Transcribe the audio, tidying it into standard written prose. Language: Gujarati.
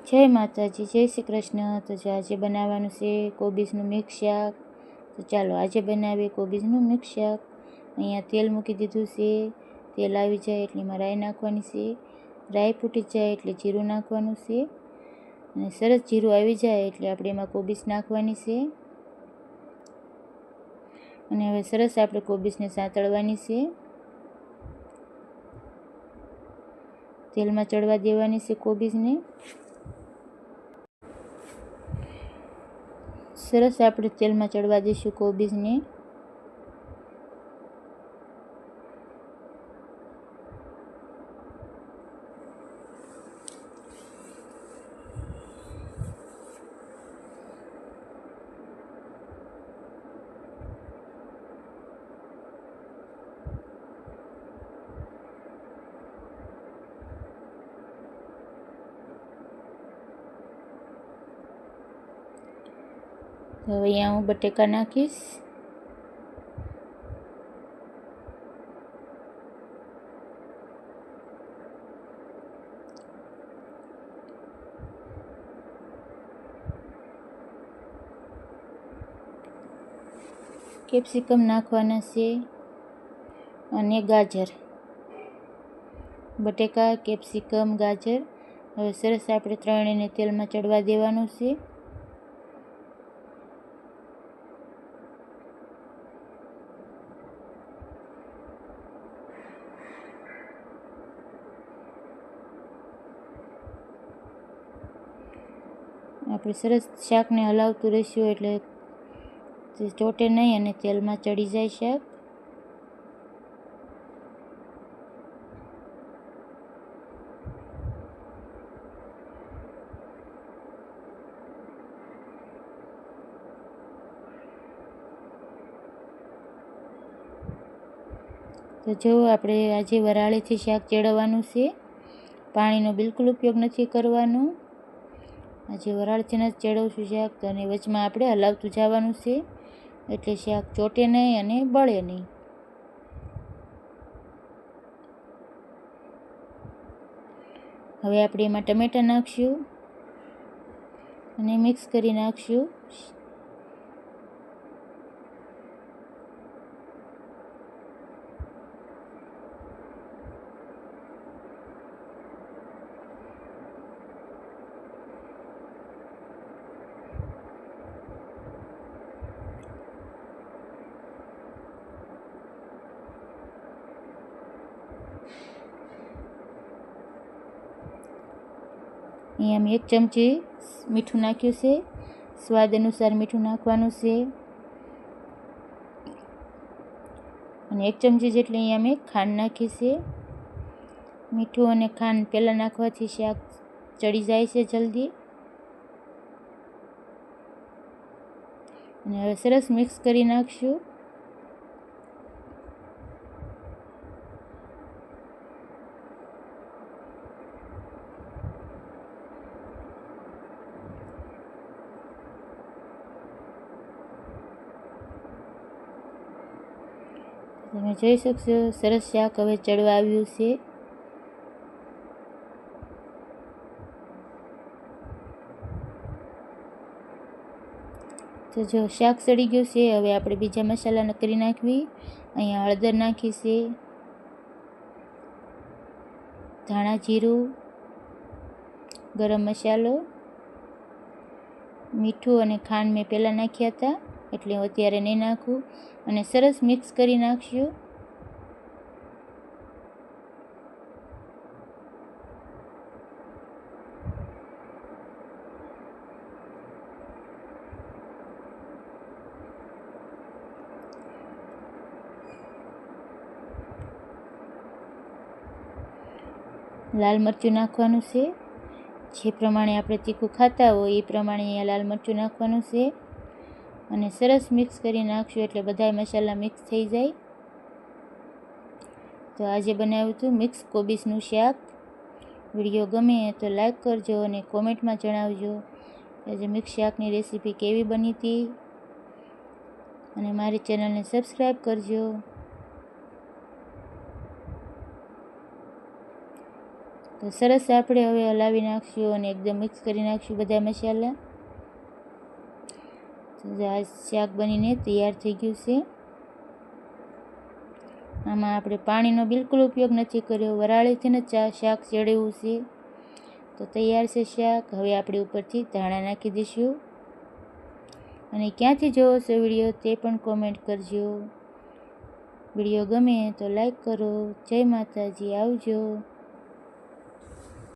જય માતાજી, જય શ્રી કૃષ્ણ। તો જો આજે બનાવવાનું છે કોબીજનું મિક્સ શાક। તો ચાલો આજે બનાવીએ કોબીજનું મિક્સ શાક। અહીંયા તેલ મૂકી દીધું છે। તેલ આવી જાય એટલે એમાં રાઈ નાખવાની છે। રાઈ ફૂટી જાય એટલે જીરું નાખવાનું છે અને સરસ જીરું આવી જાય એટલે આપણે એમાં કોબીજ નાખવાની છે અને હવે સરસ આપણે કોબીજને સાંતળવાની છે। તેલમાં ચડવા દેવાની છે કોબીજને। સરસ આપણે તેલમાં ચડવા દઈશું કોબીજને। તો હવે અહીંયા હું બટેકા નાખીશ। કેપ્સિકમ નાખવાના છે અને ગાજર, બટેકા, કેપ્સિકમ, ગાજર હવે સરસ આપણે ત્રણેયને તેલમાં ચડવા દેવાનું છે। આપણે સરસ શાકને હલાવતું રહીશું એટલે તે ચોટે નહીં અને તેલમાં ચડી જાય શાક। તો જો આપણે આજે વરાળીથી શાક ચડવવાનું છે, પાણીનો બિલકુલ ઉપયોગ નથી કરવાનો। આજે વરાળથી જ ચડવશું શાક તો અને વચમાં આપણે હલાવતું જવાનું છે એટલે શાક ચોટે નહીં અને બળે નહીં। હવે આપણે એમાં ટમેટાં નાખશું અને મિક્સ કરી નાખશું। અહીંયા મેં 1 ચમચી મીઠું નાખ્યું છે, સ્વાદ અનુસાર મીઠું નાખવાનું છે અને 1 ચમચી જેટલી અહીંયા મેં ખાંડ નાખી છે। મીઠું અને ખાંડ પહેલાં નાખવાથી શાક ચડી જાય છે જલ્દી અને હવે સરસ મિક્સ કરી નાખશું। તમે જોઈ શકશો સરસ શાક હવે ચડવા આવ્યું છે। તો જો શાક ચડી ગયું છે હવે આપણે બીજા મસાલા કરી નાખવી। અહીંયા હળદર નાખી છે, ધાણા જીરું, ગરમ મસાલો, મીઠું અને ખાંડ મેં પહેલાં નાખ્યા હતા એટલે હું અત્યારે નહીં નાખું અને સરસ મિક્સ કરી નાખશું। લાલ મરચું નાખવાનું છે, જે પ્રમાણે આપણે તીખું ખાતા હોય એ પ્રમાણે અહીંયા લાલ મરચું નાખવાનું છે અને સરસ મિક્સ કરી નાખશું એટલે બધાય મસાલા મિક્સ થઈ જાય। તો આજે બનાવ્યું હતું મિક્સ કોબીજનું શાક। વિડીયો ગમે તો લાઈક કરજો અને કોમેન્ટમાં જણાવજો કે આજે મિક્સ શાકની રેસીપી કેવી બની હતી અને મારી ચેનલને સબસ્ક્રાઈબ કરજો। તો સરસ આપણે હવે હલાવી નાખશું અને એકદમ મિક્સ કરી નાખશું બધા મસાલા. તો આ શાક બનીને તૈયાર થઈ ગયું છે. આમાં આપણે પાણીનો બિલકુલ ઉપયોગ નથી કર્યો, વરાળીથી ને શાક ચડ્યું છે. તો તૈયાર છે શાક. હવે આપણે ઉપરથી ધાણા નાખી દઈશું. અને ક્યાંથી જોવો છો વિડીયો તે પણ કોમેન્ટ કરજો. વિડીયો ગમે તો લાઈક કરો. જય માતાજી, આવજો.